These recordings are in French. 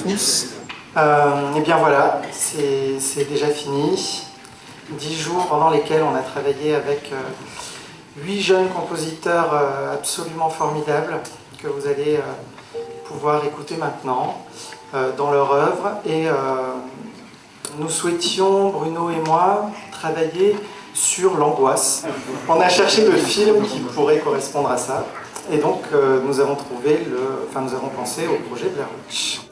tous. Et bien voilà, c'est déjà fini. 10 jours pendant lesquels on a travaillé avec 8 jeunes compositeurs absolument formidables que vous allez pouvoir écouter maintenant dans leur œuvre. Et nous souhaitions, Bruno et moi, travailler sur l'angoisse. On a cherché le film qui pourrait correspondre à ça. Et donc nous avons pensé au projet Blair Witch.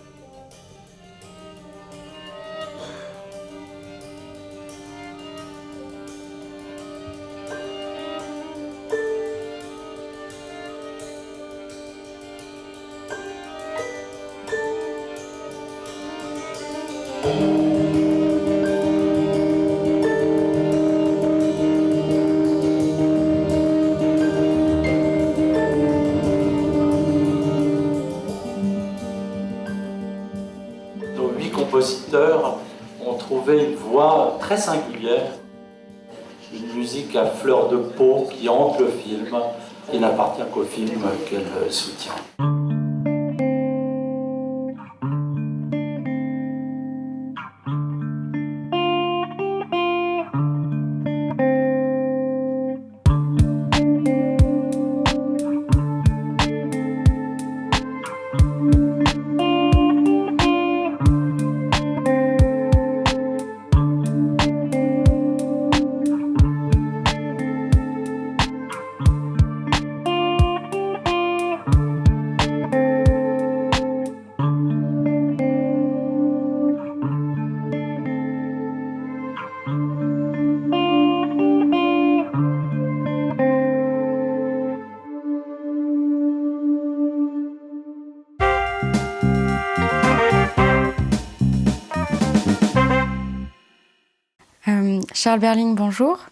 Nos 8 compositeurs ont trouvé une voix très singulière, une musique à fleur de peau qui hante le film et n'appartient qu'au film qu'elle soutient. Charles Berling, bonjour.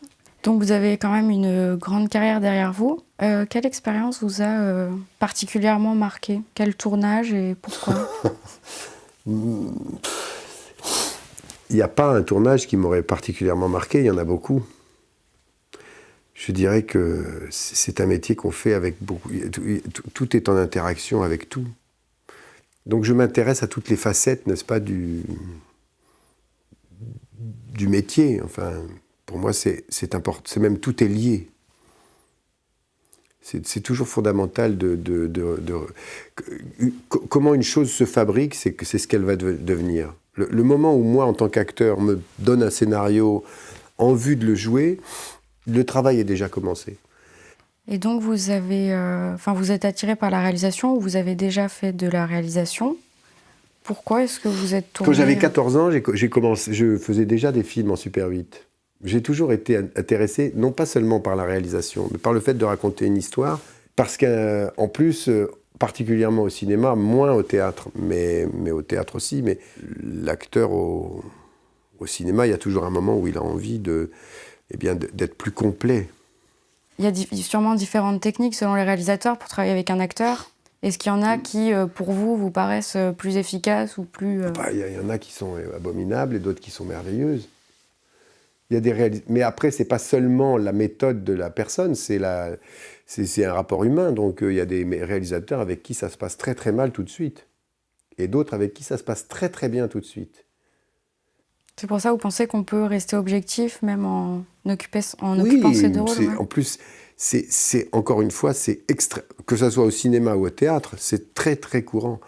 Donc vous avez quand même une grande carrière derrière vous. Quelle expérience vous a particulièrement marqué? Quel tournage et pourquoi? Il n'y a pas un tournage qui m'aurait particulièrement marqué, il y en a beaucoup. Je dirais que c'est un métier qu'on fait avec beaucoup... Tout est en interaction avec tout. Donc je m'intéresse à toutes les facettes, n'est-ce pas, du métier. Enfin, pour moi, c'est important. C'est même tout est lié. C'est toujours fondamental comment une chose se fabrique, c'est ce qu'elle va devenir. Le moment où moi, en tant qu'acteur, me donne un scénario en vue de le jouer, le travail est déjà commencé. Et donc vous êtes attiré par la réalisation ou vous avez déjà fait de la réalisation? Pourquoi est-ce que vous êtes tourné? Quand j'avais 14 ans, je faisais déjà des films en Super 8. J'ai toujours été intéressé, non pas seulement par la réalisation, mais par le fait de raconter une histoire, parce qu'en plus, particulièrement au cinéma, moins au théâtre, mais au théâtre aussi, mais l'acteur au cinéma, il y a toujours un moment où il a envie d'être plus complet. Il y a sûrement différentes techniques selon les réalisateurs pour travailler avec un acteur. Est-ce qu'il y en a qui, pour vous, vous paraissent plus efficaces ou plus... Il y en a qui sont abominables et d'autres qui sont merveilleuses. Il y a mais après, c'est pas seulement la méthode de la personne, c'est un rapport humain. Donc il y a des réalisateurs avec qui ça se passe très très mal tout de suite. Et d'autres avec qui ça se passe très très bien tout de suite. C'est pour ça que vous pensez qu'on peut rester objectif même en occupant ces deux rôles? En plus... C'est encore une fois, que ce soit au cinéma ou au théâtre, c'est très très courant.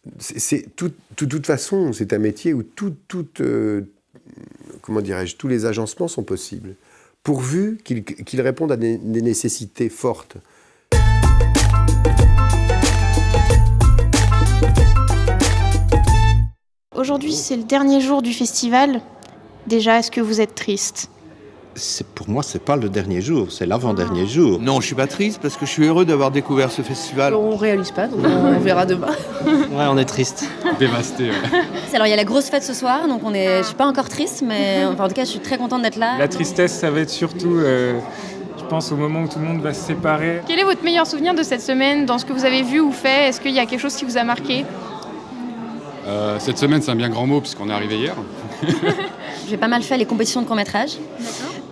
De toute façon, c'est un métier où comment dirais-je, tous les agencements sont possibles, pourvu qu'ils répondent à des nécessités fortes. Aujourd'hui, c'est le dernier jour du festival. Déjà, est-ce que vous êtes triste ? Pour moi, c'est pas le dernier jour, c'est l'avant-dernier jour. Non, je suis pas triste parce que je suis heureux d'avoir découvert ce festival. On réalise pas, donc on verra demain. Ouais, on est triste. Dévasté, ouais. Alors, il y a la grosse fête ce soir, donc je suis pas encore triste, mais en tout cas, je suis très contente d'être là. La tristesse, ça va être surtout, je pense, au moment où tout le monde va se séparer. Quel est votre meilleur souvenir de cette semaine, dans ce que vous avez vu ou fait? Est-ce qu'il y a quelque chose qui vous a marqué? Cette semaine, c'est un bien grand mot puisqu'on est arrivé hier. J'ai pas mal fait les compétitions de court-métrage.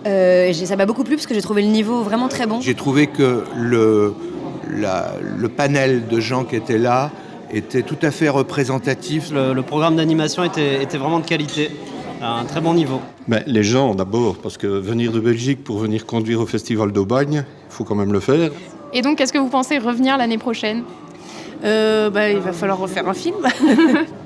Ça m'a beaucoup plu parce que j'ai trouvé le niveau vraiment très bon. J'ai trouvé que le panel de gens qui étaient là était tout à fait représentatif. Le programme d'animation était vraiment de qualité, à un très bon niveau. Mais les gens d'abord, parce que venir de Belgique pour venir conduire au Festival d'Aubagne, il faut quand même le faire. Et donc, est-ce que vous pensez revenir l'année prochaine ? Il va falloir refaire un film.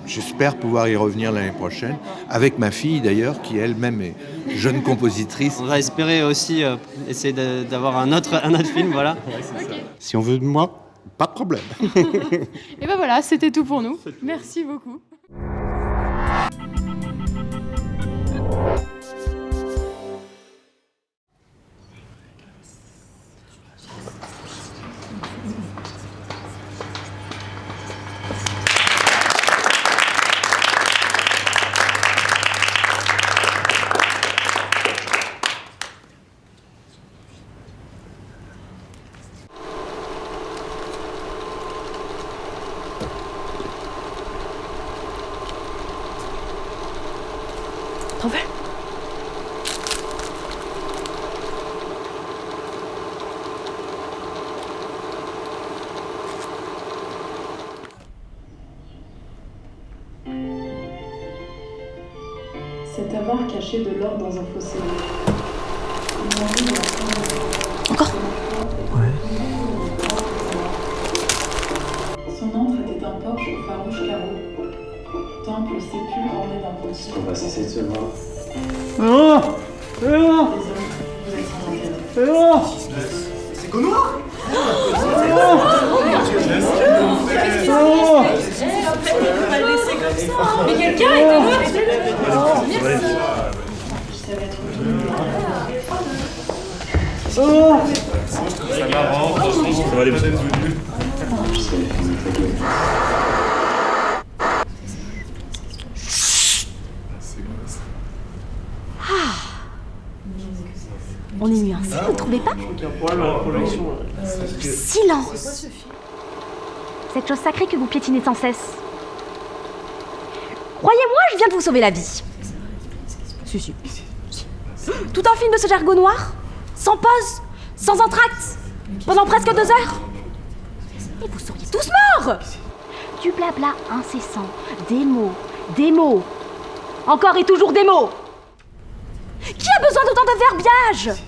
J'espère pouvoir y revenir l'année prochaine, avec ma fille d'ailleurs, qui elle-même est jeune compositrice. On va espérer aussi essayer d'avoir un autre film, voilà. Okay. Si on veut de moi, pas de problème. Et ben voilà, c'était tout pour nous. Merci beaucoup. T'en veux ? Cet avare cachait de l'or dans un fossé. Encore ? Son antre était un porche au farouche carreau. Temple sépulcre orné d'un ponceau. On va cesser de se voir. Désolé, vous êtes sans intérêt. C'est Gonoir. Mais quelqu'un est en train Je savais trop C'est marrant, ça va aller. On est mieux ainsi, vous ne trouvez pas ? Silence ! Cette chose sacrée que vous piétinez sans cesse. Croyez-moi, je viens de vous sauver la vie. Si. Tout un film de ce jargon noir, sans pause, sans entracte, pendant presque 2 heures. Et vous seriez tous morts. Du blabla incessant, des mots, encore et toujours des mots. Qui a besoin d'autant de verbiage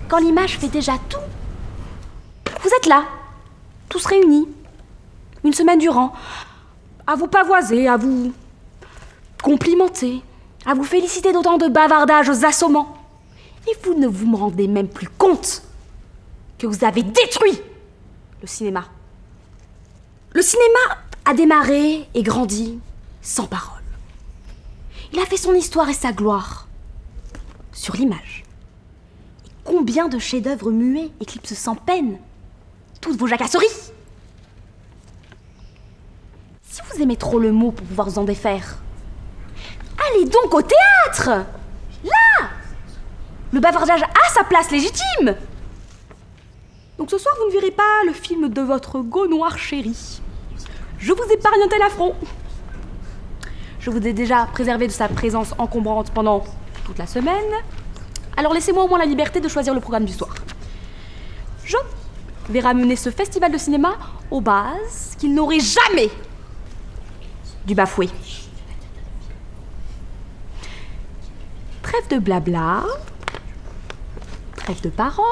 quand l'image fait déjà tout? Vous êtes là, tous réunis, une semaine durant, à vous pavoiser, à vous complimenter, à vous féliciter d'autant de bavardages assommants. Et vous ne vous rendez même plus compte que vous avez détruit le cinéma. Le cinéma a démarré et grandi sans parole. Il a fait son histoire et sa gloire sur l'image. Et combien de chefs-d'œuvre muets éclipsent sans peine toutes vos jacasseries? Si vous aimez trop le mot pour pouvoir vous en défaire, allez donc au théâtre! Là! Le bavardage a sa place légitime! Donc ce soir, vous ne verrez pas le film de votre Gonoir chéri. Je vous épargne un tel affront. Je vous ai déjà préservé de sa présence encombrante pendant toute la semaine. Alors laissez-moi au moins la liberté de choisir le programme du soir. Je vais ramener ce festival de cinéma aux bases qu'il n'aurait jamais dû bafouer. Trêve de blabla, trêve de parole,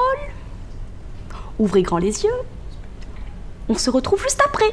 ouvrez grand les yeux. On se retrouve juste après.